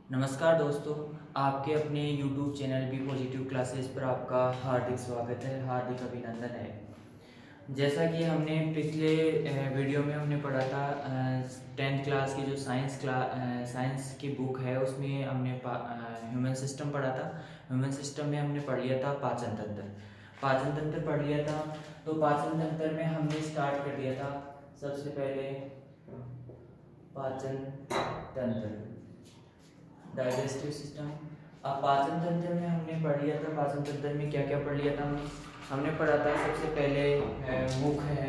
नमस्कार दोस्तों, आपके अपने YouTube channel B positive classes पर आपका हार्दिक स्वागत है, हार्दिक अभिनंदन है। जैसा कि हमने पिछले वीडियो में हमने पढ़ा था 10th क्लास की जो साइंस की बुक है उसमें हमने ह्यूमन सिस्टम पढ़ा था। ह्यूमन सिस्टम में हमने पढ़ लिया था पाचन तंत्र। पाचन तंत्र पढ़ लिया था, तो पाचन तंत्र में हमने स्टार्ट कर दिया था सबसे पहले पाचन तंत्र, डाइजेस्टिव सिस्टम। अब पाचन तंत्र में हमने पढ़ लिया था, पाचन तंत्र में क्या क्या पढ़ लिया था हमने पढ़ा था सबसे पहले मुख है,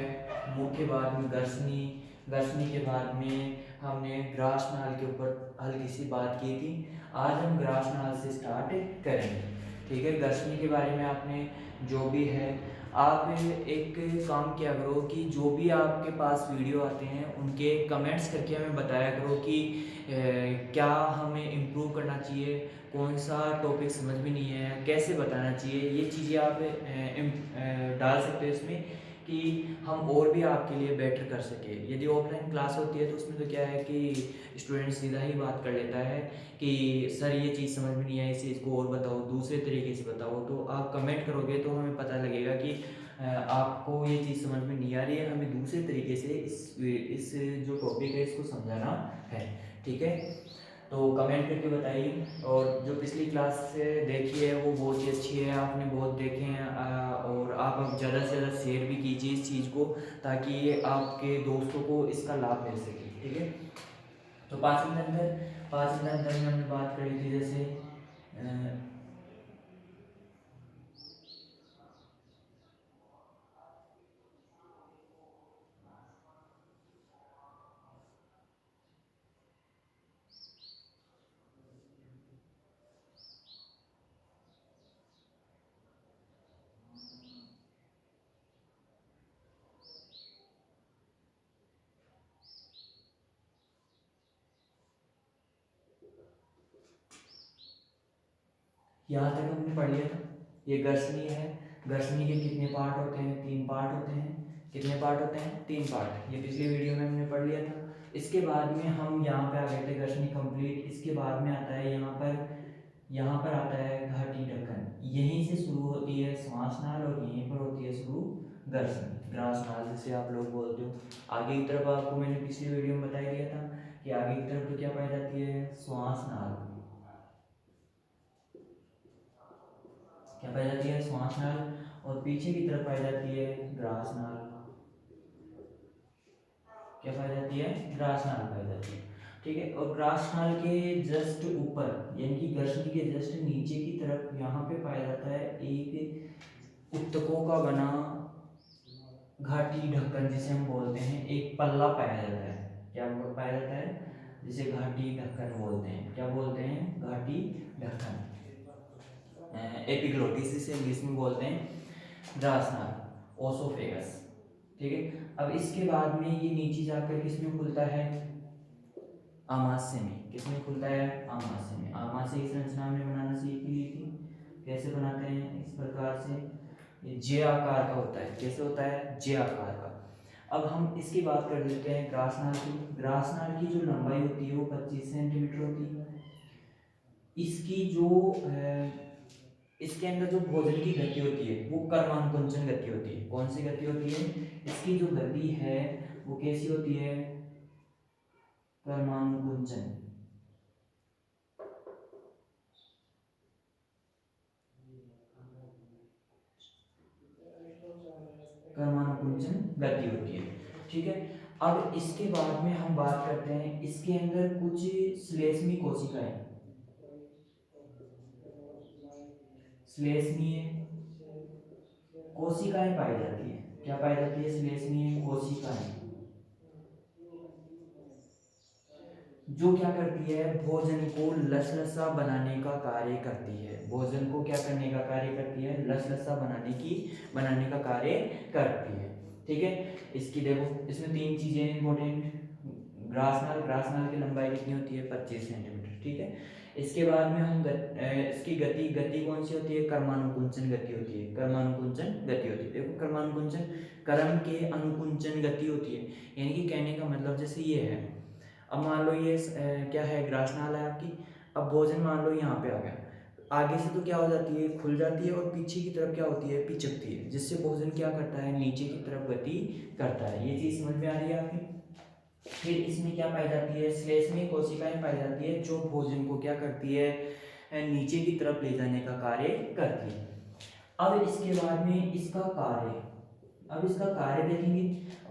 मुख के बाद में गर्सनी, गर्सनी के बाद में हमने ग्रास नाल के ऊपर हल्की सी बात की थी। आज हम ग्रास नाल से स्टार्ट करेंगे, ठीक है। गर्सनी के बारे में आपने जो भी है, आप एक काम किया करो कि जो भी आपके पास वीडियो आते हैं उनके कमेंट्स करके हमें बताया करो कि क्या हमें इम्प्रूव करना चाहिए, कौन सा टॉपिक समझ में नहीं है, कैसे बताना चाहिए। ये चीज़ें आप डाल सकते हो इसमें कि हम और भी आपके लिए बेटर कर सके। यदि ऑफलाइन क्लास होती है तो उसमें तो क्या है कि स्टूडेंट सीधा ही बात कर लेता है कि सर ये चीज़ समझ में नहीं आई, इसे इसको और बताओ, दूसरे तरीके से बताओ। तो आप कमेंट करोगे तो हमें पता लगेगा कि आपको ये चीज़ समझ में नहीं आ रही है, हमें दूसरे तरीके से इस जो टॉपिक है इसको समझाना है, ठीक है। तो कमेंट करके बताइए। और जो पिछली क्लास से देखी है वो बहुत ही अच्छी है, आपने बहुत देखे हैं, और आप अब ज़्यादा से ज़्यादा शेयर भी कीजिए इस चीज़ को, ताकि आपके दोस्तों को इसका लाभ मिल सके, ठीक है। तो पाचन तंत्र में हमने बात करी थी, जैसे यहाँ तक हमने पढ़ लिया था। ये गर्सनी है, गर्सनी के कितने पार्ट होते हैं? 3 पार्ट होते हैं। कितने पार्ट होते हैं? 3 पार्ट। ये पिछली वीडियो में हमने पढ़ लिया था। इसके बाद में हम यहाँ पे आ गए थे, गर्सनी कंप्लीट। इसके बाद में आता है यहाँ पर आता है घाटी ढक्कन। यहीं से शुरू होती है श्वास नाल और यहीं पर होती है शुरू गर्सनी, ग्रास नाल जिसे आप लोग बोलते हो। आगे की तरफ आपको मैंने पिछली वीडियो में बता दिया था कि आगे की तरफ तो क्या पाई जाती है? श्वास नाल। क्या पाई जाती है? श्वास नाल। और पीछे की तरफ पाई जाती है ग्रास नाल। क्या पाई जाती है? ग्रास नाल पाई जाती है, ठीक है। और ग्रास नाल के जस्ट ऊपर, यानी कि गर्सनी के जस्ट नीचे की तरफ, यहाँ पे पाया जाता है एक उत्तकों का बना घाटी ढक्कन, जिसे हम बोलते हैं एक पल्ला पाया जाता है। क्या पाया जाता है? जिसे घाटी ढक्कन बोलते हैं। क्या बोलते हैं? घाटी ढक्कन, एपिग्लोटिस जिसे इंग्लिश में बोलते हैं, ग्रासनाल, ओसोफेगस, ठीक है। अब इसके बाद में ये नीचे जाकर किसमें खुलता है? आमाशय में। किसमें खुलता है? आमाशय में। आमाशय की संरचना हमने बनाना सीख ली थी। कैसे बनाते हैं? इस प्रकार से, ये जे आकार का होता है। कैसे होता है? जे आकार का। अब हम इसकी बात कर लेते हैं ग्रासनाल की। ग्रासनाल की जो लंबाई होती है वो 25 सेंटीमीटर होती है। इसकी जो इसके अंदर जो भोजन की गति होती है वो कर्मानुकुंचन गति होती है। कौन सी गति होती है? इसकी जो गति है वो कैसी होती है? कर्मानुकुंचन। कर्मानुकुंचन गति होती है, ठीक है। अब इसके बाद में हम बात करते हैं, इसके अंदर कुछ श्लेष्मी कोशिकाएं, श्लेष्मीय कोशिकाएं पाई जाती है। क्या पाई जाती है? श्लेष्मीय कोशिकाएं, जो क्या करती है? भोजन को लसलसा बनाने का कार्य करती है। भोजन को क्या करने का कार्य करती है? लसलसा बनाने का कार्य करती है, ठीक है। इसकी देखो, इसमें 3 चीजें इंपॉर्टेंट। ग्रासनाल की लंबाई कितनी होती है? 25 सेंटीमीटर, ठीक है। इसके बाद में हम इसकी गति, कौन सी होती है? कर्मानुकुंचन गति होती है। कर्मानुकुंचन गति होती है। देखो, कर्मानुकुंचन, कर्म के अनुकुंचन गति होती है। यानी कि कहने का मतलब जैसे ये है, अब मान लो ये क्या है? ग्रासनाल है आपकी। अब भोजन मान लो यहाँ पे आ गया, आगे से तो क्या हो जाती है, खुल जाती है, और पीछे की तरफ क्या होती है, पिचकती है, जिससे भोजन क्या करता है, नीचे की तरफ गति करता है। ये चीज समझ में आ रही है आपकी। फिर इसमें क्या पाई जाती है, श्लेष्मीय कोशिकाएं पाई जाती है, जो भोजन को क्या करती है, नीचे की तरफ ले जाने का कार्य करती है। अब इसके बाद में इसका कार्य, अब इसका कार्य देखेंगे,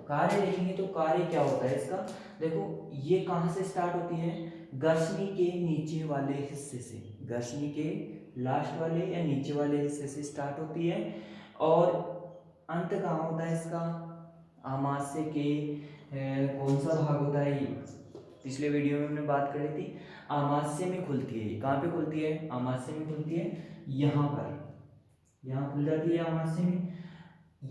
कार्य देखेंगे तो कार्य क्या होता है इसका। देखो ये कहाँ से स्टार्ट होती है, गर्शनी के नीचे वाले हिस्से से, गर्शनी के लास्ट वाले या नीचे वाले हिस्से से स्टार्ट होती है, और अंत कहाँ होता है इसका, आमाशय के कौन सा भाग होता है, ये पिछले वीडियो में हमने बात करी थी, आमाशय में खुलती है। कहाँ पे खुलती है, आमाशय में खुलती है, यहाँ पर, यहाँ खुल जाती है आमाशय में।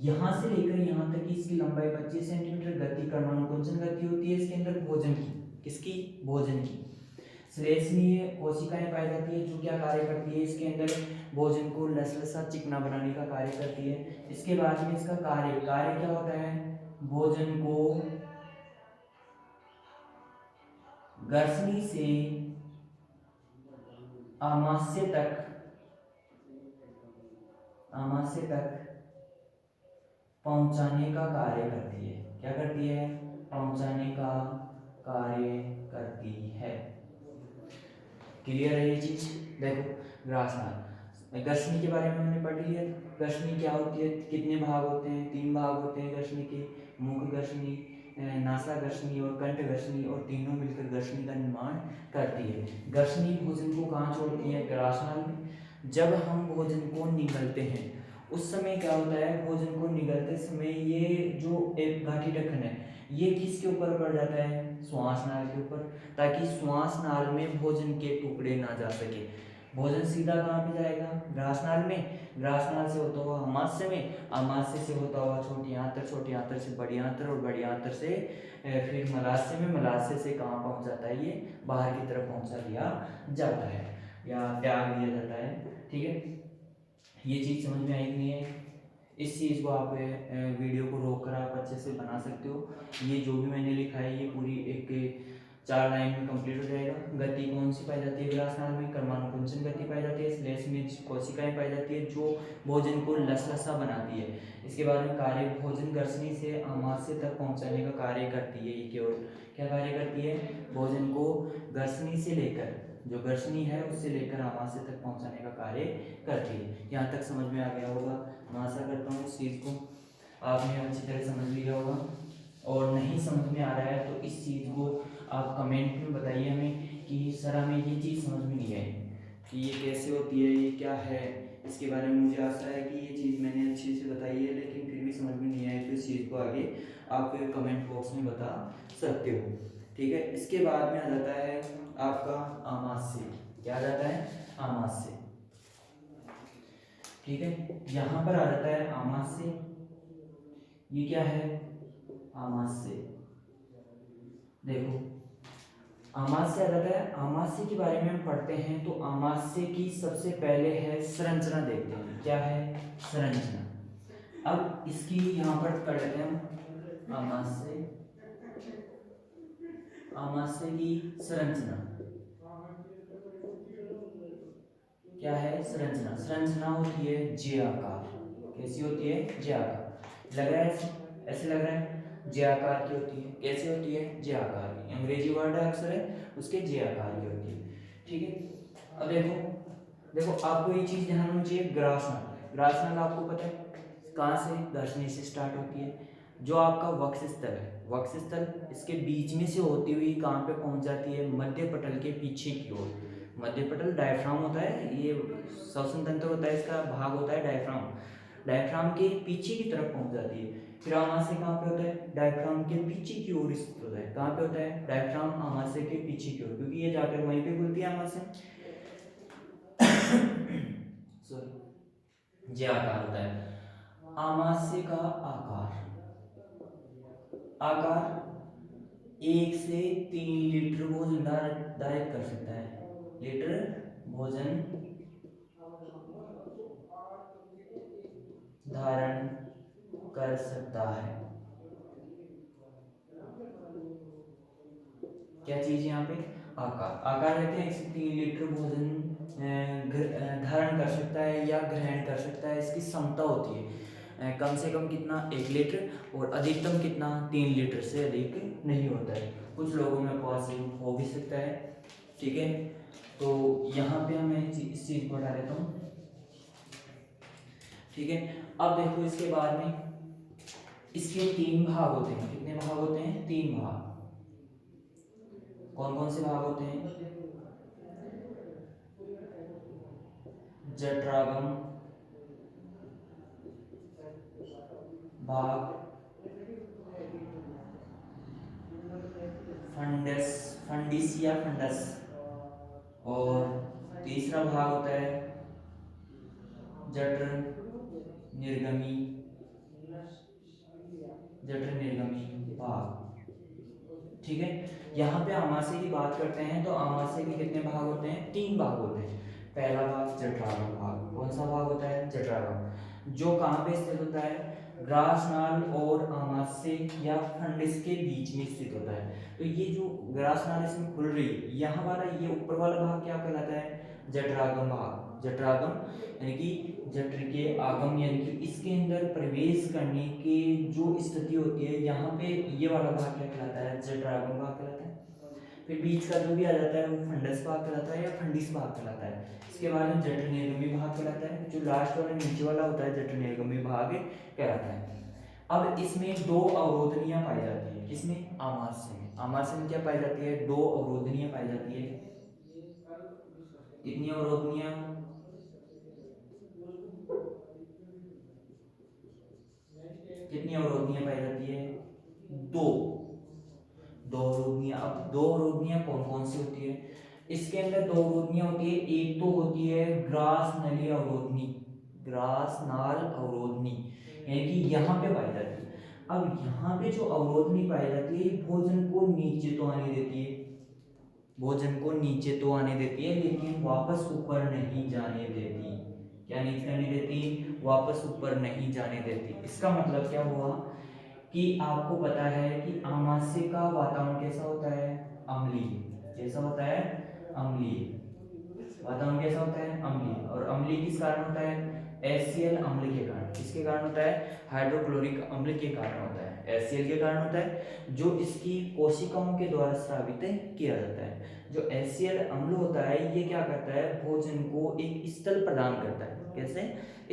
यहाँ से लेकर यहाँ तक की इसकी लंबाई 25 सेंटीमीटर, गति कर्मानुकुंचन गति होती है इसके अंदर भोजन की, किसकी, भोजन की। श्लेष्मीय कोशिकाएं पाई जाती है, जो क्या कार्य करती है, इसके अंदर भोजन को लसलसा चिकना बनाने का कार्य करती है। इसके बाद में इसका कार्य, कार्य क्या होता है, भोजन को गर्शनी से आमाशय तक, आमाशय तक पहुंचाने का कार्य करती है। क्या करती है, पहुंचाने का कार्य करती है। क्लियर है ये चीज। देखो ग्रासनाल, गर्शनी के बारे में हमने पढ़ लिया। गर्शनी क्या होती है, कितने भाग होते हैं, 3 भाग होते हैं गर्शनी के, मुख गर्शनी, नासा गर्शनी और कंठ गर्शनी, और तीनों मिलकर गर्शनी का निर्माण करती है। गर्शनी भोजन को कहाँ छोड़ती है, ग्रासनाल में। जब हम भोजन को निगलते हैं उस समय क्या होता है, भोजन को निगलते समय ये जो एक घाटी ढक्कन है, ये किसके ऊपर पड़ जाता है, श्वास नाल के ऊपर, ताकि श्वास नाल में भोजन के टुकड़े ना जा सके। भोजन सीधा कहाँ पे जाएगा, ग्रासनाल में, ग्रासनाल से होता हुआ आमाशय में, आमाशय से होता हुआ छोटी आंत्र, छोटी आंत्र से बड़ी आंत्र, और बड़ी आंत्र से फिर मलाशय में, मलाशय से कहाँ पहुँच जाता है, ये बाहर की तरफ पहुँचा दिया जाता है या त्याग दिया जाता है। ठीक है, ये चीज़ समझ में आई कि नहीं है। इस चीज़ को आप वीडियो को रोक कर आप अच्छे से बना सकते हो। ये जो भी मैंने लिखा है ये पूरी एक 4 लाइन में कंप्लीट हो जाएगा। गति कौन सी पाई जाती है ग्रासनाल में, कर्मानुकुंचन गति पाई जाती है, श्लेष्म में कोशिकाएं पाई जाती है जो भोजन को लसलसा बनाती है। इसके बाद में कार्य, भोजन गर्शनी से आमाशय तक पहुंचाने का कार्य करती है। ये केवल क्या कार्य करती है, भोजन को गर्शनी से लेकर, जो गर्शनी है उससे लेकर आमाशय तक पहुंचाने का कार्य करती है। यहाँ तक समझ में आ गया होगा, मैं आशा करता हूँ इस चीज़ को आपने अच्छी तरह समझ लिया होगा। और नहीं समझ में आ रहा है तो इस चीज़ को आप कमेंट में बताइए हमें कि सर हमें ये चीज़ समझ में नहीं आई कि ये कैसे होती है, ये क्या है। इसके बारे में मुझे आशा है कि ये चीज़ मैंने अच्छे से बताई है, लेकिन फिर भी समझ में नहीं आई तो इस चीज़ को आगे आप कमेंट बॉक्स में बता सकते हो। ठीक है, इसके बाद में आ जाता है आपका आमाशय। क्या आ जाता है, आमाशय। ठीक है, यहाँ पर आ जाता है आमाशय। ये क्या है, आमाशय। देखो आमाशय आ जाता है, आमाशय के बारे में हम पढ़ते हैं तो आमाशय की सबसे पहले है संरचना देखते हैं। क्या है, संरचना। अब इसकी यहाँ पर कर लेते हैं हम आमाशय, आमाशय की संरचना क्या है, संरचना, संरचना होती है जे आकार। कैसी होती है, जे आकार। लग रहा है ऐसे लग रहा है, जे आकार की होती है। कैसे होती है, जे आकार की। अंग्रेजी वर्ड है अक्सर है उसके, जे आकार की होती है। ठीक है, अब देखो, देखो आपको ये चीज ध्यान होनी चाहिए। ग्रासनल, ग्रासनल आपको पता है कहाँ से, गर्शनी से स्टार्ट होती है। जो आपका वक्षस्थल है, वक्षस्थल इसके बीच में से होती हुई कहाँ पे पहुंच जाती है, मध्य पटल के पीछे की ओर। मध्य पटल डायफ्राम होता है, ये श्वसन तंत्र होता है, इसका भाग होता है डायफ्राम। डायफ्राम के पीछे की तरफ पहुंच जाती है। फिर आमाशय कहाँ पे होता है, डायफ्राम के पीछे की ओर स्थित होता है। कहाँ पे होता है, डायफ्राम आमाशय के पीछे की ओर, क्योंकि ये जाकर वहीं पे खुलती है आमाशय। सॉरी, जे आकार होता है। आमाशय का आकार, आकार 1 से 3 लीटर भोजन धारित कर सकता है। लीटर भोजन धारण कर सकता है। क्या चीज यहाँ पे, आकार। आकार कहते हैं 1 से 3 लीटर भोजन धारण कर सकता है या ग्रहण कर सकता है, इसकी क्षमता होती है। कम से कम कितना, 1 लीटर, और अधिकतम कितना, 3 लीटर से अधिक नहीं होता है। कुछ लोगों में पॉसिबल हो भी सकता है, ठीक है। तो यहाँ पे मैं इस चीज़ को हटा देता हूँ, ठीक है। अब देखो इसके बाद में इसके 3 भाग होते हैं। कितने भाग होते हैं? 3 भाग। कौन कौन से भाग होते हैं? जठरागम भाग, फंडिस या फंडस, और तीसरा भाग होता है जठर निर्गमी, जठर निर्गमी भाग, ठीक है। यहाँ पे आमाशय की बात करते हैं तो आमाशय के कितने भाग होते हैं? 3 भाग होते हैं। पहला भाग जठरागम भाग। कौन सा भाग होता है? जठरागम, जो कहाँ पे स्थित होता है? ग्रासनाल और आमाशय या फंडिस के बीच में स्थित होता है। तो ये जो ग्रासनाल इसमें खुल रही है, यहाँ वाला ये ऊपर वाला भाग क्या कहलाता है? जठरागम भाग। जठरागम यानी कि जठर के आगम, यानी कि इसके अंदर प्रवेश करने की जो स्थिति होती है, यहाँ पे ये वाला भाग क्या कहलाता है? जठरागम भाग कहलाता है। फिर बीच का जो भी आ जाता है वो फंडस भाग कहलाता है या फंडिस भाग कहलाता है। इसके बाद में जठर निर्गमी भाग कहलाता है। जो लास्ट वाला नीचे वाला होता है जठर निर्गमी भाग कहलाता है। अब इसमें 2 अवरोधनियां पाई जाती है। किसमें? आमाशय में। आमाशय में क्या पाई जाती है? 2 अवरोधनियां पाई जाती है। कितनी अवरोधनियां? कितनी अवरोधनियां पाई जाती है? 2। 2 अवरोधनियां। अब 2 अवरोधनियां कौन कौन सी होती है? इसके अंदर 2 अवरोधनियां होती है। एक तो होती है ग्रास नली अवरोधनी, ग्रास नाल अवरोधनी, यानी कि यहाँ पे पाई जाती है। अब यहाँ पे जो अवरोधनी पाई जाती है, भोजन को नीचे तो आने देती है, भोजन को नीचे तो आने देती है, लेकिन वापस ऊपर नहीं जाने देती। क्या नहीं जाने देती? वापस ऊपर नहीं जाने देती। इसका मतलब क्या हुआ कि आपको पता है कि आमाशय का वातावरण कैसा होता है? अम्लीय। कैसा होता है? अम्लीय। वातावरण कैसा होता है? अम्लीय। और अम्लीय किस कारण होता है? HCl अम्ल के कारण। किसके कारण होता है? हाइड्रोक्लोरिक अम्ल के कारण होता है। HCl के कारण होता है, जो इसकी कोशिकाओं के द्वारा स्रावित किया जाता है। जो HCl अम्ल होता है, ये क्या करता है? भोजन को एक स्थल प्रदान करता है। कैसे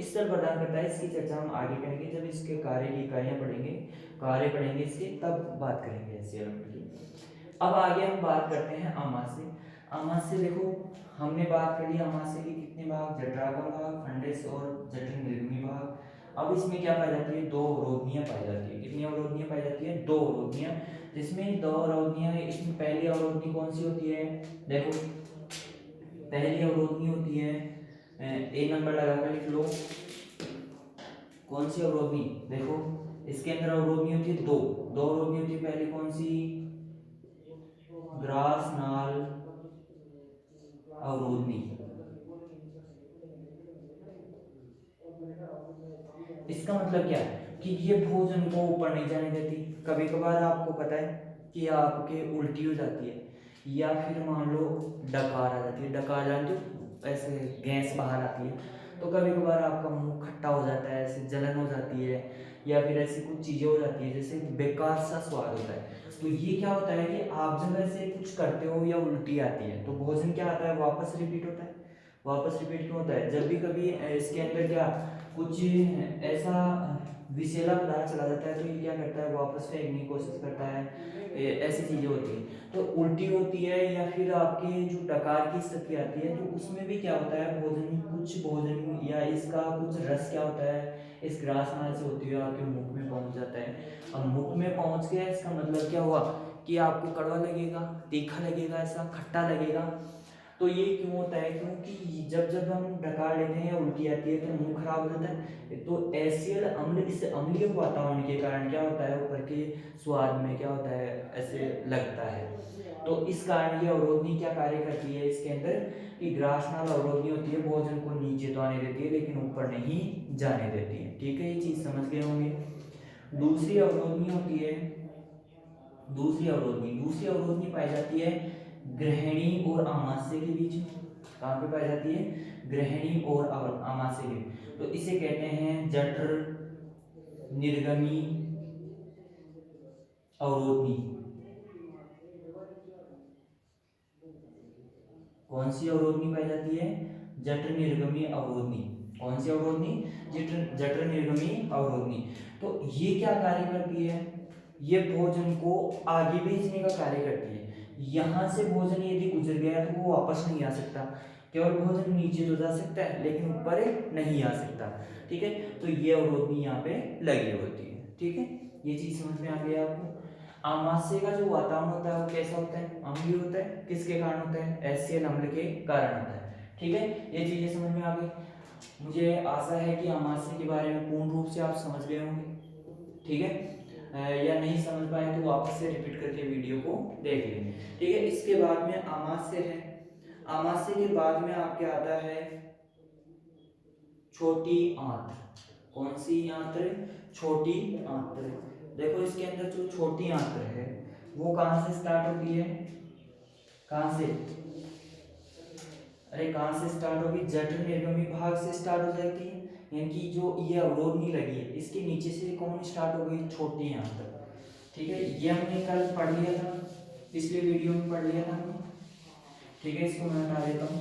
स्थल प्रदान करता है, इसकी चर्चा हम आगे करेंगे जब इसके कार्य की इकाइयां पढ़ेंगे, कार्य पढ़ेंगे इसके, तब बात करेंगे HCl अम्ल की। अब आगे हम बात करते हैं आमाशय। आमाशय देखो, हमने बात कर ली आमाशय के कितने भाग? जठरागम भाग, फंडिस और जठर निर्गमी भाग। अब इसमें क्या पाई जाती है? 2 अवरोधनियां पाई जाती है। कितनी अवरोधनियां पाई जाती है? 2 अवरोधनियां। जिसमें 2 अवरोधनियां है। इसमें पहली अवरोधनी कौन सी होती है? देखो, पहली अवरोधनी होती है, ए नंबर लगाकर लिख लो। कौन सी अवरोधनी? देखो, इसके अंदर अवरोधनी होती है 2 अवरोधनी होती है। पहली कौन सी? ग्रास नाल अवरोधनी। इसका मतलब क्या है? कि ये भोजन को ऊपर नहीं जाने देती। कभी कभार आपको पता है कि आपके उल्टी हो जाती है, या फिर मान लो डकार आ जाती है। डकार जानते हो, ऐसे गैस बाहर आती है। तो कभी कभार आपका मुंह खट्टा हो जाता है, ऐसे जलन हो जाती है, या फिर ऐसी कुछ चीज़ें हो जाती है, जैसे बेकार सा स्वाद होता है। तो ये क्या होता है कि आप जब ऐसे कुछ करते हो या उल्टी आती है, तो भोजन क्या आता है? वापस रिपीट होता है। वापस रिपीट क्यों होता है? जब भी कभी इसके अंदर क्या कुछ ऐसा विषैला पदार्थ चला जाता है, तो ये क्या करता है? वापस फेंकने की कोशिश करता है। ऐसी चीजें होती हैं। तो उल्टी होती है, या फिर आपके जो डकार की स्थिति आती है, तो उसमें भी क्या होता है? भोजन या इसका कुछ रस क्या होता है? इस ग्रास नाल से होती हुई आपके मुख में पहुंच जाता है। अब मुख में पहुंच गया, इसका मतलब क्या हुआ कि आपको कड़वा लगेगा, तीखा लगेगा, ऐसा खट्टा लगेगा। तो ये क्यों होता है? क्योंकि जब जब हम डकार लेते हैं या उल्टी आती है, तो मुंह खराब हो जाता है। तो HCl अम्ल, इस अम्लीय वातावरण के कारण क्या होता है? ऊपर के स्वाद में क्या होता है? ऐसे लगता है। तो इस कारण ये अवरोधनी क्या कार्य करती है इसके अंदर? कि ग्रासनाल अवरोधनी होती है, भोजन को नीचे तो आने देती है, लेकिन ऊपर नहीं जाने देती है। ठीक है, ये चीज समझ गए होंगे। दूसरी अवरोधनी होती है, दूसरी अवरोधनी पाई जाती है ग्रहणी और आमाशय के बीच में। कहाँ पे पाई जाती है? ग्रहणी और आमाशय के। तो इसे कहते हैं जठर निर्गमी अवरोधनी। कौन सी अवरोधनी पाई जाती है? जठर निर्गमी अवरोधनी। कौन सी अवरोधनी? जठर निर्गमी अवरोधनी। तो ये क्या कार्य करती है? ये भोजन को आगे भेजने का कार्य करती है। यहां से भोजन यदि गुजर गया तो वो वापस नहीं आ सकता। केवल भोजन नीचे तो जा सकता है लेकिन ऊपर नहीं आ सकता। ठीक है, तो ये अवरोधनी यहाँ पे लगी होती है। ठीक है, ये चीज समझ में आ गई आपको। आमाशय का जो वातावरण होता है वो कैसा होता है? अम्लीय होता है। किसके कारण होता है? एचसीएल अम्ल के कारण होता है। ठीक है, ये चीजें समझ में आ गई। मुझे आशा है कि आमाशय के बारे में पूर्ण रूप से आप समझ गए होंगे। ठीक है, या नहीं समझ पाए तो वापस से रिपीट करके वीडियो को देख लेंगे। ठीक है, इसके बाद में आमाशय है। आमाशय के बाद में आपके आता है छोटी आंत्र। कौन सी आंत्र? छोटी आंत्र। देखो इसके अंदर जो छोटी आंत्र है वो कहां से स्टार्ट होती है? कहां से? अरे कहां से स्टार्ट होगी? जठर निर्गमी भाग से स्टार्ट हो जाती है। यानी कि जो ये अवरोधनी लगी है इसके नीचे से कौन स्टार्ट हो गई? छोटी आंत्र। ठीक है, ये हमने कल पढ़ लिया था, पिछले वीडियो में पढ़ लिया था हमने। ठीक है, इसको मैं हटा देता हूँ।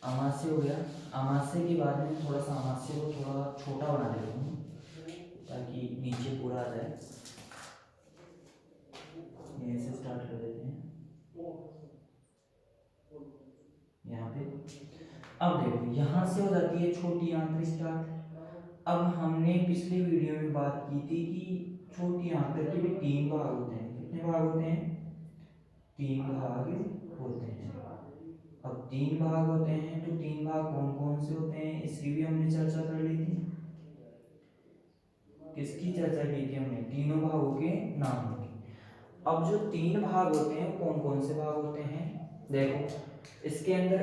आमाशय हो गया। आमाशय के बाद में थोड़ा सा आमाशय को थोड़ा छोटा बना देता हूँ ताकि नीचे पूरा आ जाए। यहीं से स्टार्ट कर देते हैं यहाँ पे। अब देखो यहाँ से हो जाती है छोटी आंत्र स्टार्ट। अब हमने पिछले वीडियो में बात की थी कि छोटी आंत्र के भी 3 भाग होते हैं। कितने भाग होते हैं? 3 भाग होते हैं। अब 3 भाग होते हैं तो 3 भाग कौन कौन से होते हैं इसकी भी हमने चर्चा कर ली थी। किसकी चर्चा की थी हमने? तीनों भागों के नाम की। अब जो 3 भाग होते हैं कौन कौन से भाग होते हैं? देखो इसके अंदर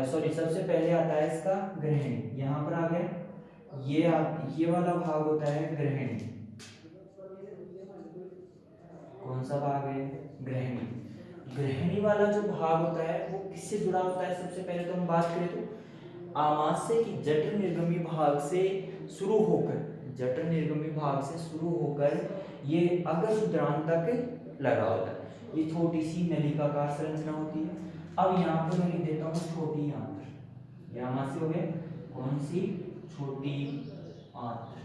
सॉरी सबसे पहले आता है इसका ग्रहणी। यहाँ पर आ गया ये वाला भाग होता है ग्रहणी। कौन सा भाग है? ग्रहणी। ग्रहणी वाला जो भाग होता है वो किससे जुड़ा होता है? सबसे पहले तो हम बात करें तो आमाशय की जठर निर्गमी भाग से शुरू होकर, जठर निर्गमी भाग से शुरू होकर ये अग्रसूत्रांत तक लगा होता है। ये छोटी सी नलिकाकार संरचना होती है। अब यहाँ पर मैं लिख देता हूँ छोटी आंत्र। ये आमाशय हो गया। कौन सी? छोटी आंत्र।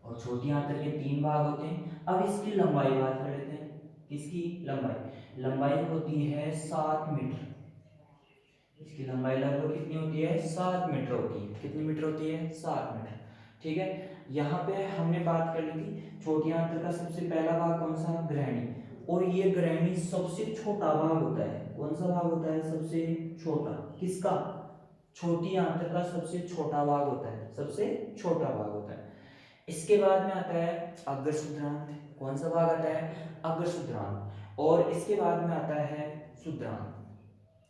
और छोटी आंत्र के 3 भाग होते हैं। अब इसकी लंबाई बात कर लेते हैं। किसकी लंबाई? लंबाई होती है 7 मीटर। इसकी लंबाई लगभग कितनी होती है? 7 मीटर होती है। कितनी मीटर होती है? 7 मीटर। ठीक है, यहाँ पे हमने बात कर ली थी छोटी आंत्र का सबसे पहला भाग कौन सा? ग्रहणी। और ये ग्रहणी सबसे छोटा भाग होता है। कौन सा भाग होता है? सबसे छोटा। किसका? छोटी आंत्र का सबसे छोटा भाग होता है। सबसे छोटा भाग होता है। इसके बाद में आता है अग्रसूत्रांत। कौन सा भाग आता है? अग्रसूत्रांत। और इसके बाद में आता है सूत्रांत।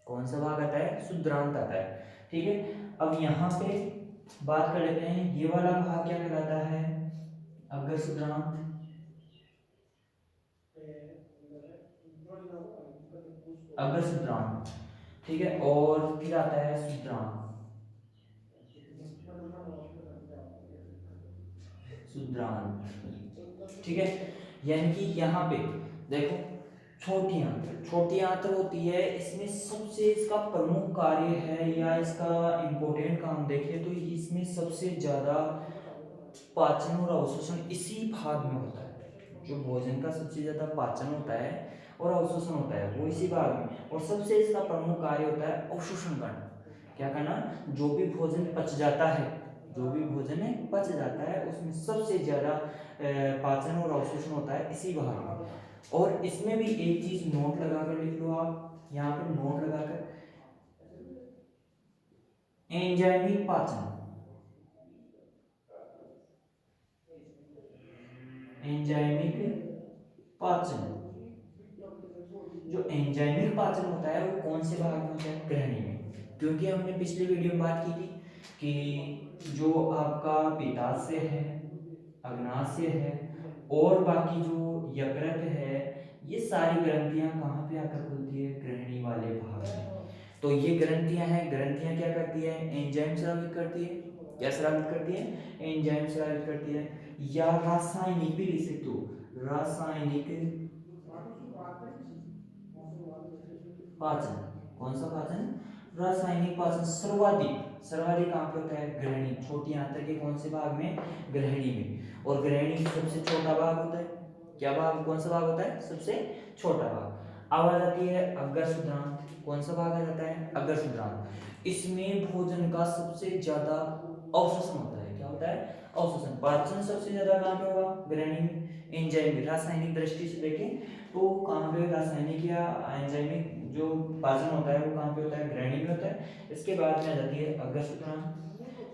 कौन सा भाग आता है? सूत्रांत आता है। ठीक है, अब यहाँ पे बात कर लेते हैं ये वाला भाग क्या कहलाता है? अग्रसूत्रांत। अग्रसूत्रांत। ठीक है, और फिर आता है सूत्रांत। सूत्रांत। ठीक है, यानी कि यहाँ पे देखो छोटी आंत्र होती है। इसमें सबसे इसका प्रमुख कार्य है या इसका इंपॉर्टेंट काम देखिए तो इसमें सबसे ज्यादा पाचन और अवशोषण इसी भाग में होता है। जो भोजन का सबसे ज्यादा पाचन होता है और अवशोषण होता है वो इसी भाग में। और सबसे इसका प्रमुख कार्य होता है अवशोषण करना। क्या करना? जो भी भोजन पच जाता है, जो भी भोजन पच जाता है उसमें सबसे ज्यादा पाचन और अवशोषण होता है इसी भाग में। और इसमें भी एक चीज नोट लगाकर लिख लो आप, यहाँ पे नोट लगाकर, एंजाइमिक पाचन। एंजाइमिक पाचन। जो एंजाइमिक पाचन होता है वो कौन से भाग में होता है? ग्रहणी में। क्योंकि हमने पिछली वीडियो में बात की थी कि जो आपका पित्ताशय है, अग्नाशय है और बाकी जो यकृत है, ये सारी ग्रंथियां कहाँ पे आकर खुलती है? ग्रहणी वाले भाग में। तो ये ग्रंथियां हैं, ग्रंथियां क्या करती है? एंजाइम स्रावित करती है। क्या स्रावित करती है? एंजाइम स्रावित करती है, या रासायनिक भी लिख सकते हो, रासायनिक पाचन। कौन सा पाचन? रासायनिक पाचन। सर्वाधिक सर्वाधिक कहाँ पे होता है? ग्रहणी, छोटी आंत्र के कौन से भाग में? ग्रहणी में। और ग्रहणी सबसे छोटा भाग होता है। क्या भाग? कौन सा भाग होता है? सबसे छोटा भाग। अब आ जाती है अग्र सुद्रांत। कौन सा भाग आ जाता है? अग्र सुद्रांत। इसमें भोजन का सबसे ज्यादा अवशोषण होता है। क्या होता है? अवशोषण। पाचन सबसे ज्यादा कहाँ पे होगा? ग्रहणी में। एंजाइम रासायनिक दृष्टि से देखें तो कहाँ पे रासायनिक या एंजाइमिक जो पाचन होता है वो कहाँ पे होता है? ग्रहणी में होता है। इसके बाद में आ जाती है अग्र सुद्रांत।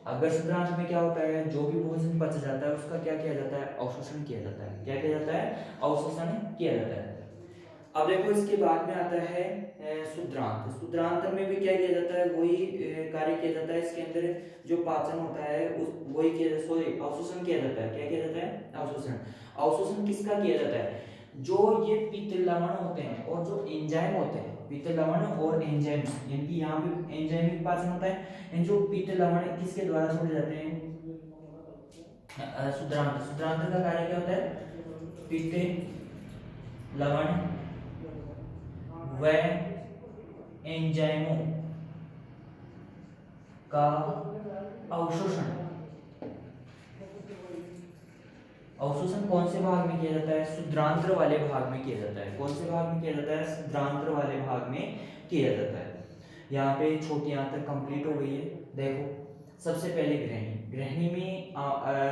अग्र सुद्रांत में क्या होता है? जो भी भोजन पच जाता है उसका क्या किया जाता है? अवशोषण किया जाता है। क्या किया जाता है? अवशोषण किया जाता है। अब देखो इसके बाद में आता है शुद्रांत। शुद्रांत में भी क्या किया जाता है? वही कार्य किया जाता है। इसके अंदर जो पाचन होता है उस वही किया, सॉरी, अवशोषण किया जाता है। क्या किया जाता है? अवशोषण। अवशोषण किसका किया जाता है? जो ये पित्त लवण होते हैं और जो एंजाइम होते हैं, पित्त लवण और एंजाइम, यानी कि यहाँ पे एंजाइमिक पाचन होता है। इन जो पित्त लवण किसके द्वारा छोड़े जाते हैं? शुद्रांत। शुद्रांत का कार्य क्या होता है? पित्त लवण व एंजाइमों का अवशोषण। अवशोषण कौन से भाग में किया जाता है? शुद्रांत्र वाले भाग में किया जाता है। कौन से भाग में किया जाता है? शुद्रांत्र वाले भाग में किया जाता है। यहाँ पे छोटी आंत्र कंप्लीट हो गई है। देखो सबसे पहले ग्रहणी। ग्रहणी में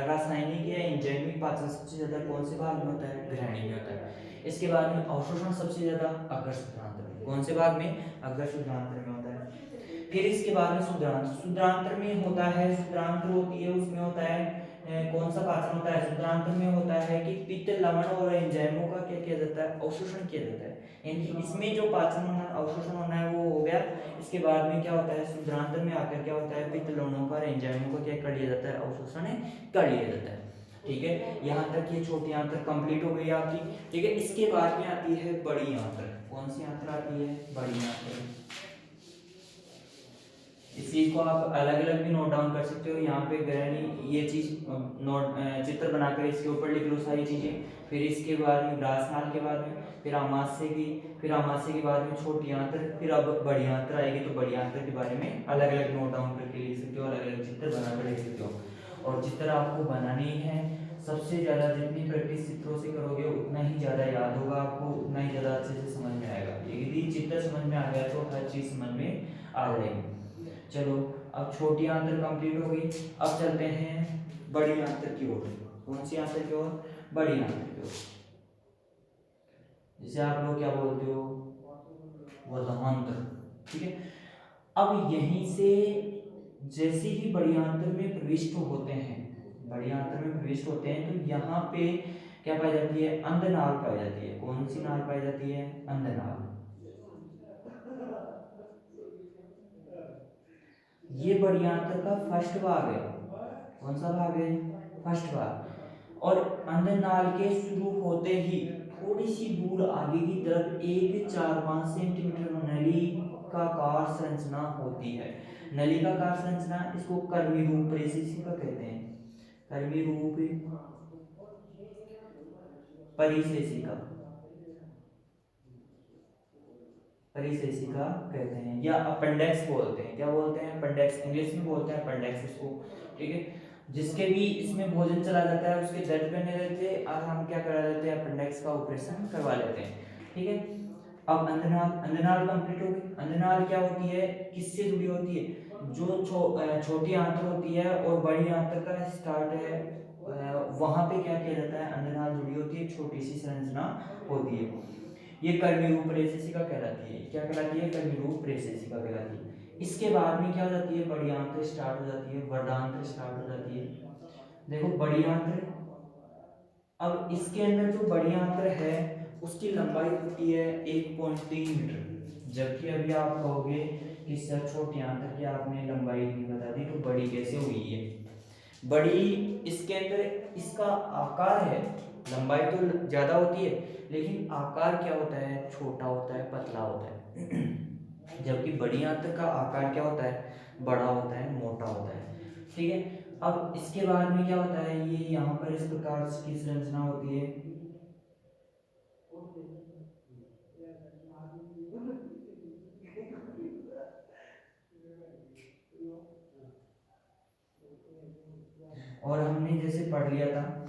रासायनिक या एंजाइमिक पाचन सबसे ज्यादा कौन से भाग में होता है? ग्रहणी में होता है। इसके बाद में अवशोषण सबसे ज्यादा अग्र शुद्रांत्र में। कौन से भाग में? अग्र शुद्रांत्र में होता है। फिर इसके बाद में शुद्रांत्र। शुद्रांत्र में होता है, शुद्रांत्र होती है उसमें होता है कौन सा पाचन होता है? शुद्रांत्र में होता है कि पित्त लवण और एंजाइमों का क्या किया जाता है? अवशोषण किया जाता है। यानी कि इसमें जो पाचन होना, अवशोषण होना है वो हो गया। इसके बाद में क्या होता है? शुद्रांत्र में आकर क्या होता है? पित्त लवणों का और एंजाइमों का क्या कर लिया जाता है? अवशोषण कर लिया जाता है। ठीक है, यहाँ तक ये छोटी आंत्र कंप्लीट हो गई आपकी। ठीक है, इसके बाद में आती है बड़ी आंत्र। कौन सी आंत्र आती है? बड़ी आंत्र। इस चीज को आप अलग अलग भी नोट डाउन कर सकते हो। यहाँ पे ग्रहणी ये चीज नोट चित्र बनाकर इसके ऊपर लिख लो सारी चीजें। फिर इसके बाद में ग्रासनाल के बाद में फिर आमाशय की, फिर आमाशय के बाद में छोटी आंत्र, फिर अब बड़ी आंत्र आएगी। तो बड़ी आंत्र के बारे में अलग अलग नोट डाउन करके लिख सकते हो, अलग अलग चित्र बनाकर लिख सकते हो। और चित्र आपको बनाने ही है। सबसे ज्यादा जितनी प्रैक्टिस चित्रों से करोगे उतना ही ज्यादा याद होगा आपको, उतना ही ज्यादा अच्छे से समझ में आएगा। यदि चित्र समझ में आ गया तो हर चीज समझ में आ जाएगी। चलो अब छोटी आंत्र कंप्लीट हो गई। अब चलते हैं बड़ी आंत्र की ओर। कौन सी आंत्र की ओर? बड़ी आंत्र की ओर। जिसे आप लोग क्या बोलते हो? वधांत्र। ठीक है, अब यहीं से जैसे ही बड़ी आंत्र में प्रविष्ट होते हैं, बड़ी आंत्र में प्रविष्ट होते हैं तो यहाँ पे क्या पाई जाती है? अंधनाल पाई जाती है। कौन सी नाल पाई जाती है? अंधनाल। ये बड़ी आंत्र का फर्स्ट भाग है। कौन सा भाग है? फर्स्ट भाग। और अंधनाल के शुरू होते ही थोड़ी सी दूर आगे की तरफ एक 4-5 सेंटीमीटर नली का कार संरचना होती है। नली का कार संरचना, इसको कर्मी रूप परिसेशिका कहते हैं। कर्मी रूप परिसेशिका, परिसेशिका कहते हैं, या अपेंडेक्स बोलते हैं। क्या बोलते हैं? अपेंडेक्स। इंग्लिश में बोलते हैं अपेंडेक्स इसको। ठीक है, जिसके भी इसमें भोजन चला जाता है उसके दर्द करने रहते हैं और हम क्या करा देते हैं? अपेंडिक्स का ऑपरेशन करवा लेते हैं। ठीक है, अब अंधनाल। अंधनाल कंप्लीट हो गई। अंधनाल क्या होती है? किससे जुड़ी होती है? जो छोटी आंत्र होती है और बड़ी आंत्र का स्टार्ट है वहां पे क्या किया जाता है? अंधनाल जुड़ी होती है, छोटी सी संरचना होती है। ये कर्मी रूप रेसेसिका कहलाती है। क्या कहलाती है? कर्मी रूप रेसेसिका कहलाती है। इसके बाद में क्या हो जाती है? बड़ी आंत्र स्टार्ट हो जाती है, वर्धांत्र स्टार्ट हो जाती है। देखो बड़ी आंत्र, अब इसके अंदर जो बड़ी आंत्र है उसकी लंबाई होती है 1.3 मीटर। जबकि अभी आप कहोगे कि सर छोटी आंत्र की आपने लंबाई नहीं बता दी तो बड़ी कैसे हुई है? बड़ी, इसके अंदर इसका आकार है, लंबाई तो ज़्यादा होती है लेकिन आकार क्या होता है, छोटा होता है, पतला होता है। जबकि बड़ी आंत का आकार क्या होता है, बड़ा होता है, मोटा होता है। ठीक है, अब इसके बाद में क्या होता है, ये यहाँ पर इस प्रकार की संरचना होती है। और हमने जैसे पढ़ लिया था,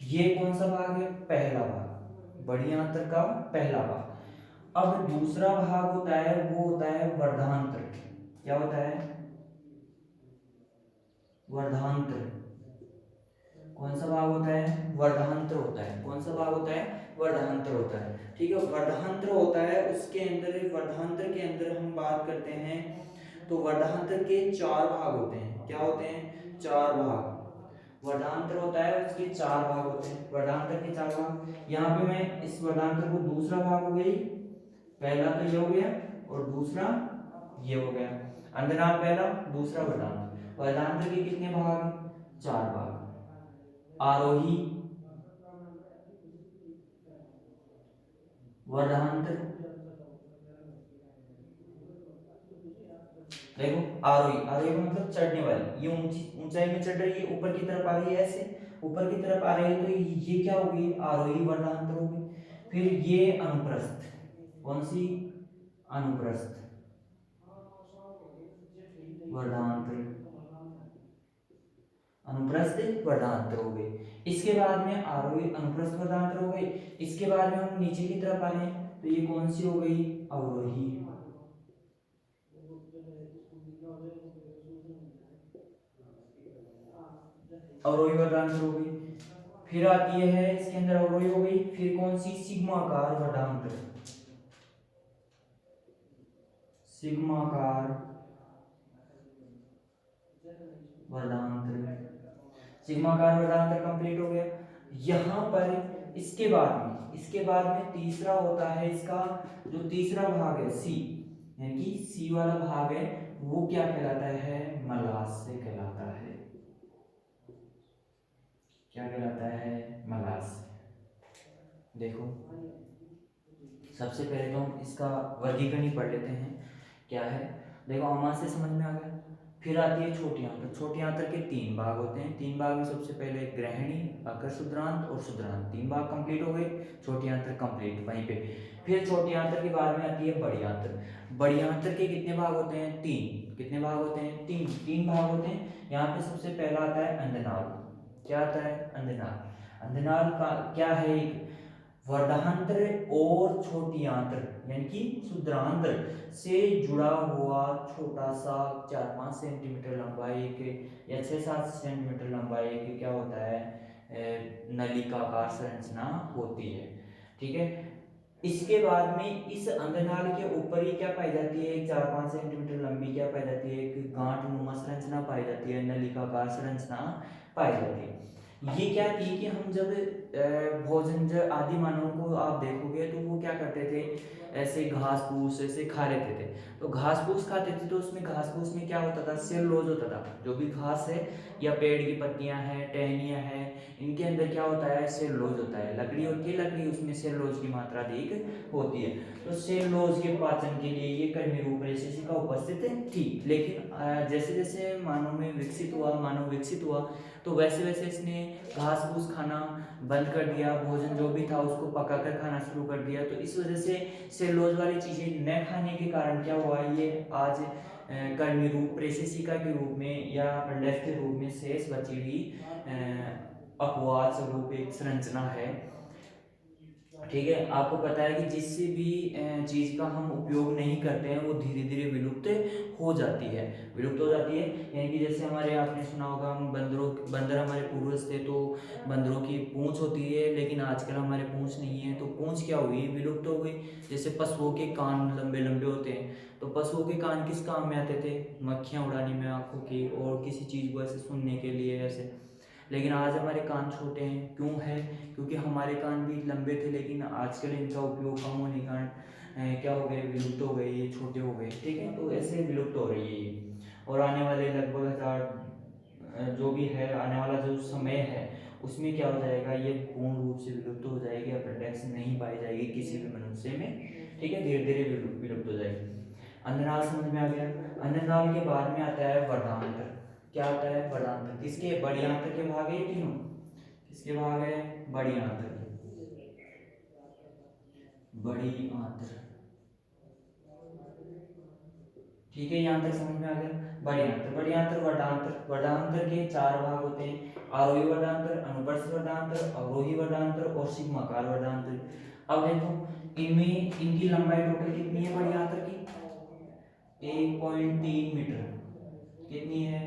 ये कौन सा भाग है, पहला भाग, बड़ी आंत का पहला भाग। अब दूसरा भाग होता है, वो होता है वर्धांत्र। क्या होता है, वर्धांत्र। कौन सा भाग होता है, वर्धांत्र होता है। कौन सा भाग होता है, वर्धांत्र होता है। ठीक है, वर्धांत्र होता है, उसके अंदर, वर्धांत्र के अंदर हम बात करते हैं तो वर्धांत्र के 4 भाग होते हैं। क्या होते हैं, 4 भाग। वर्धांत्र होता है, उसके 4 भाग होते हैं, वर्धांत्र के 4 भाग। यहाँ पे मैं इस वर्धांत्र को दूसरा भाग हो गई, पहला तो ये हो गया और दूसरा ये हो गया, अंधनाद पहला, दूसरा वर्धांत्र। वर्धांत्र के कितने भाग, 4 भाग। आरोही वर्धांत्र, देखो आरोही, आरोही का मतलब चढ़ने वाली, ये ऊंची ऊंचाई में चढ़ रही है, ऊपर की तरफ आ रही है, ऐसे ऊपर की तरफ आ रही है, तो ये क्या होगी, आरोही वर्धांत्र होगी। फिर ये अनुप्रस्थ, कौन सी, अनुप्रस्थ वर्धांत्र, अनुप्रस्थ वर्धांत्र हो गए। इसके बाद में आरोही अनुप्रस्थ वर्धांत्र हो गए। इसके बाद में हम नीचे की तरफ आ रहे हैं तो ये कौन सी हो गई, अवरोही, अवरोही वर्धांत्र हो गई। फिर आती है इसके अंदर अवरोही हो गई, फिर कौन सी, सिग्माकार वर्धांत्र, सिग्माकार वर्धांत्र, सिग्माकार वर्धांत्र कंप्लीट हो गया। यहाँ पर इसके बाद में तीसरा होता है, इसका जो तीसरा भाग है सी, यानी कि सी वाला भाग है, वो क्या कहलाता है, मलाशय कहलाता है। क्या कहलाता है, मलाशय। देखो सबसे पहले तो हम इसका वर्गीकरण ही पढ़ लेते हैं, क्या है। देखो आमाशय समझ में आ गया। फिर आती है छोटी आंत्र। छोटी आंत्र के 3 भाग होते हैं। 3 भाग में सबसे पहले ग्रहणी, अकर शुद्रांत और शुद्रांत, 3 भाग कंप्लीट हो गए, छोटी आंत्र कंप्लीट वहीं पे। फिर छोटी आंत्र के बाद में आती है बड़ी आंत्र। बड़ी आंत्र के कितने भाग होते हैं, 3। कितने भाग होते हैं, 3 भाग होते हैं। यहाँ पे सबसे पहला आता है अंधनाल। क्या आता है, अंधनाल। अंधनाल का क्या है, एक वर्धांत्र और छोटी आंत्र यानी कि शुद्रांत्र से जुड़ा हुआ छोटा सा 4-5 सेंटीमीटर लंबाई के या 6-7 सेंटीमीटर लंबाई के क्या होता है, नलिकाकार संरचना होती है। ठीक है, इसके बाद में इस अंधनाल के ऊपर ही क्या पाई जाती है, एक 4-5 सेंटीमीटर लंबी क्या पाई जाती है, एक गांठ नुमा संरचना पाई जाती है, नलिकाकार संरचना पाई जाती है। ये क्या थी कि हम जब भोजन, जब आदि मानव को आप देखोगे तो वो क्या करते थे, ऐसे घास फूस ऐसे खा लेते थे। तो घास फूस खाते थे तो उसमें घास फूस में क्या होता था, सेलुलोज होता था। जो भी घास है या पेड़ की पत्तियां हैं, टहनियां हैं, इनके अंदर क्या होता है, सेलुलोज होता है। लकड़ी होती है, लकड़ी उसमें सेलुलोज की मात्रा अधिक होती है। तो सेलुलोज के पाचन के लिए ये कर्मी रूप रेशेशिका उपस्थित थी। लेकिन जैसे जैसे मानव विकसित हुआ तो वैसे वैसे इसने घास फूस खाना बंद कर दिया, भोजन जो भी था उसको पका कर खाना शुरू कर दिया। तो इस वजह से सेलुलोज वाली चीज़ें न खाने के कारण क्या हुआ, ये आज कर्मी रूप रेशेशिका के रूप में या अपेंडिक्स के रूप में शेष बची हुई अपवाद स्वरूप एक संरचना है। ठीक है, आपको पता है कि जिससे भी चीज़ का हम उपयोग नहीं करते हैं वो धीरे धीरे विलुप्त हो जाती है, विलुप्त हो जाती है। यानी कि जैसे हमारे, आपने सुना होगा, हम बंदर हमारे पूर्वज थे तो बंदरों की पूंछ होती है, लेकिन आजकल हमारे पूंछ नहीं है, तो पूंछ क्या हुई, विलुप्त हो गई। जैसे पशुओं के कान लंबे लंबे होते हैं, तो पशुओं के कान किस काम में आते थे, मक्खियाँ उड़ाने में आँखों की, और किसी चीज़ को ऐसे सुनने के लिए ऐसे। लेकिन आज हमारे कान छोटे हैं, क्यों है, क्योंकि हमारे कान भी लंबे थे लेकिन आजकल इनका उपयोग कम होने के कारण क्या हो गए, विलुप्त हो गए, ये छोटे हो गए। ठीक है, तो ऐसे विलुप्त हो रही है ये। और आने वाले लगभग जो भी है आने वाला जो समय है उसमें क्या हो जाएगा, ये पूर्ण रूप से विलुप्त हो जाएगी, अपेंडिक्स नहीं पाई जाएगी किसी भी मनुष्य में, ठीक है, धीरे धीरे विलुप्त हो जाएगी। अन्ननाल समझ में आ गया। अन्ननाल के बाद में आता है वर्णांतर। क्या आता है? वर्णांतर। किसके? बड़ी आंत्र के भाग है ये तीनों। किसके भाग है? बड़ी आंत्र के। बड़ी आंत्र, ठीक है, यहाँ तक समझ में आ गया। बड़ी आंत्र, बड़ी आंत्र, वर्णांतर। वर्णांतर के चार भाग होते हैं, आरोही वर्णांतर, अनुप्रस्थ वर्णांतर, अवरोही वर्णांतर और सिग्माकार वर्णांतर। अब देखो इनमें इनकी लंबाई टोटल कितनी है बड़ी आंत्र की? 1.3 मीटर। कितनी है?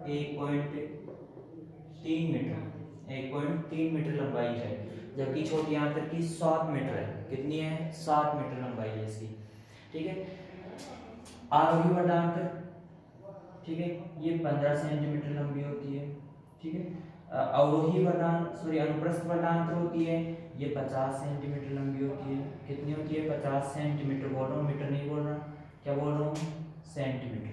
1.3 मीटर। 1.3 मीटर लंबाई है, जबकि छोटी आंत्र की 7 मीटर है। कितनी है? 7 मीटर लंबाई है इसकी, ठीक है। आरोही वर्णांतर, ठीक है, ये 15 सेंटीमीटर लंबी होती है, ठीक है। अवरोही वर्णांतर, सॉरी अनुप्रस्थ वर्णांतर होती है, ये 50 सेंटीमीटर लंबी होती है। कितनी होती है? 50 सेंटीमीटर। बोल रहा हूँ, मीटर नहीं बोल रहा, क्या बोल रहा हूँ? सेंटीमीटर,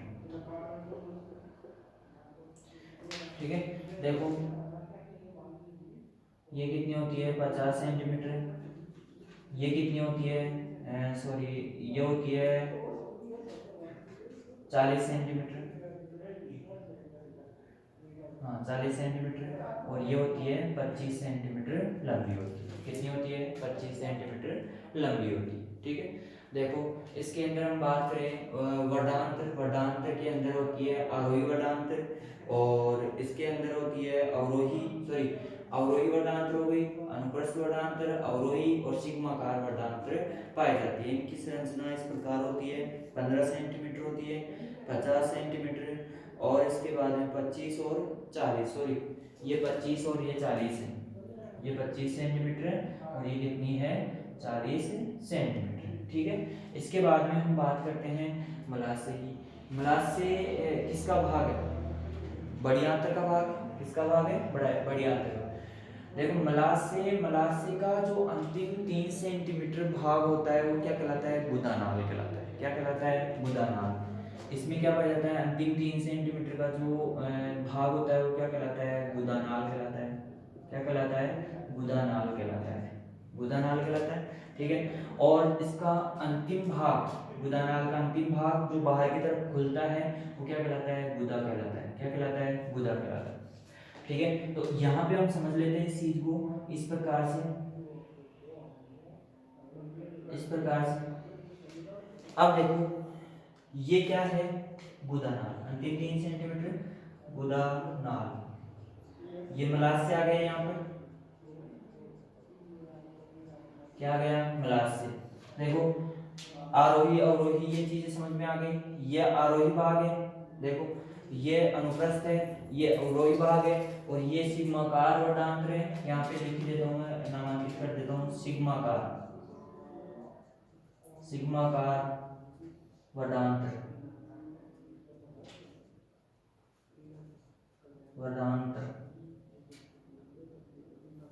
ठीक है। देखो ये कितनी होती है? 50 सेंटीमीटर। ये कितनी होती है? सॉरी, ये होती है 40 सेंटीमीटर। हाँ, 40 सेंटीमीटर। और ये होती है 25 सेंटीमीटर लंबी होती है। कितनी होती है? 25 सेंटीमीटर लंबी होती है, ठीक है। देखो इसके अंदर हम बात करें वर्णांतर। वर्णांतर के अंदर होती है आरोही वर्णांतर, और इसके अंदर होती है अवरोही, सॉरी, अवरोही वर्णांतर हो गई, अनुप्रस्थ वर्णांतर, अवरोही और सिग्माकार वर्णांतर पाई जाती है। इनकी संरचना इस प्रकार होती है, 15 सेंटीमीटर होती है, 50 सेंटीमीटर, और इसके बाद में 25 और 40, सॉरी, ये 25 और ये 40 है। ये 25 सेंटीमीटर है और ये कितनी है? 40 सेंटीमीटर, ठीक है। इसके बाद में हम बात करते हैं मलाशय की। मलाशय किसका भाग है? बड़ी आंत्र का भाग है। किसका भाग है? बड़ी आंत्र का। देखो मलाशय, मलाशय का जो अंतिम 3 सेंटीमीटर भाग होता है वो क्या कहलाता है? गुदानाल कहलाता है। क्या कहलाता है? गुदानाल। इसमें क्या पाया जाता है? अंतिम 3 सेंटीमीटर का जो भाग होता है वो क्या कहलाता है? गुदानाल कहलाता है। क्या कहलाता है? गुदानाल कहलाता है। गुदानाल कहलाता है, ठीक है। और इसका अंतिम भाग, गुदानाल का अंतिम भाग जो बाहर की तरफ खुलता है वो क्या कहलाता है? गुदा कहलाता है। क्या कहलाता है? गुदा कहलाता है, ठीक है। तो यहाँ पे हम समझ लेते हैं इस चीज को इस प्रकार से, इस प्रकार से। अब देखो ये क्या है? गुदानाल, अंतिम 3 सेंटीमीटर गुदानाल। ये मलाशय आ गया, यहाँ पर क्या आ गया? मलाशय। देखो आरोही अवरोही ये चीजें समझ में आ गई। ये आरोही भाग है, देखो ये अनुप्रस्थ है, ये अवरोही भाग है, और ये सिग्माकार वर्णांतर है। यहाँ पे लिख देता हूँ मैं, नामांकित कर देता हूँ, सिग्माकार, सिग्माकार वर्णांतर, वर्णांतर,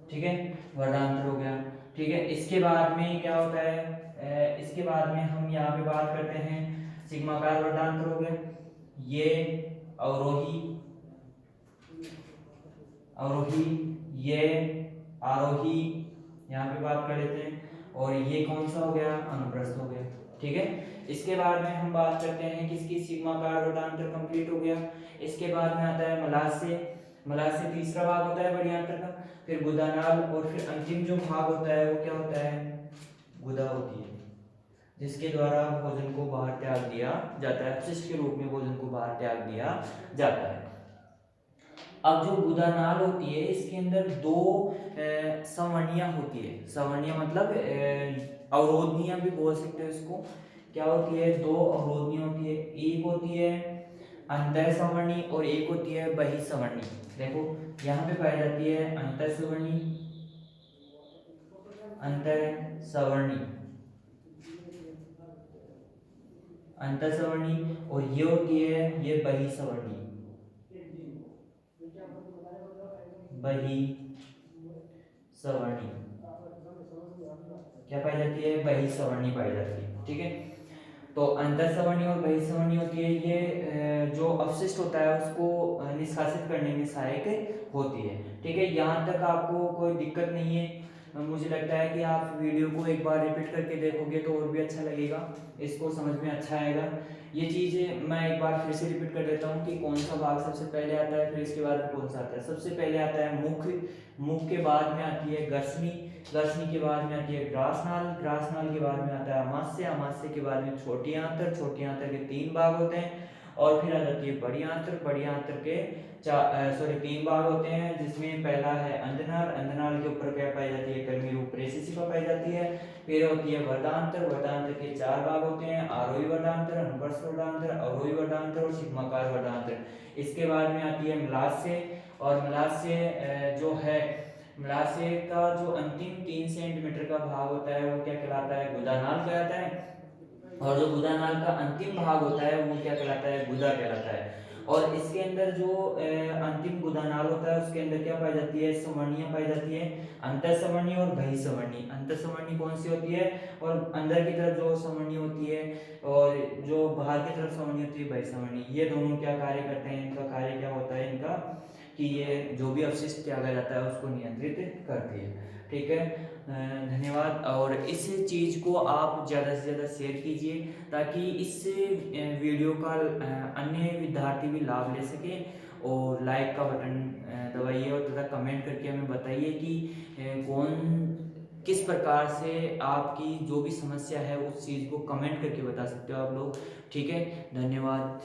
ठीक है, वर्णांतर हो गया, ठीक है। इसके बाद में क्या होता है? इसके बाद में हम यहाँ पे बात करते हैं सिग्माकार वर्णांतर हो गया, ये अवरोही, अवरोही, ये आरोही, यहाँ पे बात कर लेते हैं, और ये कौन सा हो गया? अनुप्रस्थ हो गया, ठीक है। इसके बाद में हम बात करते हैं किसकी? सिग्माकार वर्णांतर कंप्लीट हो गया। इसके बाद में आता है मलाशय। मलाशय तीसरा भाग होता है बड़ी आंत्र का, फिर गुदानाल, और फिर अंतिम जो भाग होता है वो क्या होता है? गुदा होती है, जिसके द्वारा भोजन को बाहर त्याग दिया जाता है, अपशिष्ट के रूप में भोजन को बाहर त्याग दिया जाता है। अब जो गुदानाल होती है इसके अंदर दो संवर्णियां होती है। संवर्णियां मतलब अवरोधनियां भी बोल सकते हो इसको। क्या होती है? दो अवरोधनियां होती है, एक होती है अंतर संवर्णी और एक होती है बहिसंवर्णी। देखो यहाँ पे पाई जाती है अंतर संवर्णी, अंतर संवर्णी, अंतर संवर्णी, और ये होती है ये बहिसंवर्णी, बही सवर्णी। क्या पाई जाती है? बही सवर्णी पाई जाती है, ठीक है। तो अंतःस्रवणीय और बहिःस्रवणीय होती है, ये जो अपशिष्ट होता है उसको निष्कासित करने में सहायक होती है। ठीक है, यहाँ तक आपको कोई दिक्कत नहीं है। मुझे लगता है कि आप वीडियो को एक बार रिपीट करके देखोगे तो और भी अच्छा लगेगा, इसको समझ में अच्छा आएगा। ये चीज़ें मैं एक बार फिर से रिपीट कर देता हूँ कि कौन सा भाग सबसे पहले आता है, फिर इसके बाद में कौन सा आता है। सबसे पहले आता है मुख, मुख के बाद में आती है गर्सनी, गर्सनी के बाद में आती है ग्रासनाल, ग्रासनाल के बाद में आता है अमाशय, अमाशय के बाद में छोटी आंत्र, छोटी आंत्र के 3 भाग होते हैं, और फिर आ जाती है बड़ी आंत्र, बड़ी आंत्र के 3 भाग होते हैं, जिसमें पहला है अंधनाल, अंधनाल के ऊपर क्या पाई जाती है, कर्मी रूप रेसिसिका पाई जाती है। फिर होती है वर्धांत्र, वर्धांत्र के 4 भाग होते हैं, आरोही वर्धांत्र, अनुवर्त वर्धांत्र, अवरोही वर्धांत्र और सिग्माकार वर्धांत्र। इसके बाद में आती है मलाशय, और मलाशय जो है, मलाशय का जो अंतिम 3 सेंटीमीटर का भाग होता है वो क्या कहलाता है, गुदानाल कहलाता है, और जो गुदानाल का अंतिम भाग होता है वो क्या कहलाता है, गुदा कहलाता है। और इसके अंदर जो अंतिम गुदानाल होता है उसके अंदर क्या पाई जाती है, संवर्णीय पाई जाती है, अंतःसंवर्णीय और बहिःसंवर्णीय। अंतःसंवर्णीय कौन सी होती है, और अंदर की तरफ जो संवर्णीय होती है और जो बाहर की तरफ संवर्णीय होती है बहिःसंवर्णीय, ये दोनों क्या कार्य करते हैं, इनका कार्य क्या होता है इनका, कि ये जो भी अपशिष्ट त्यागा जाता है उसको नियंत्रित करती है। ठीक है, धन्यवाद। और इस चीज़ को आप ज़्यादा से ज़्यादा शेयर कीजिए ताकि इस वीडियो का अन्य विद्यार्थी भी लाभ ले सके, और लाइक का बटन दबाइए और तथा कमेंट करके हमें बताइए कि किस प्रकार से आपकी जो भी समस्या है उस चीज़ को कमेंट करके बता सकते हो आप लोग। ठीक है, धन्यवाद।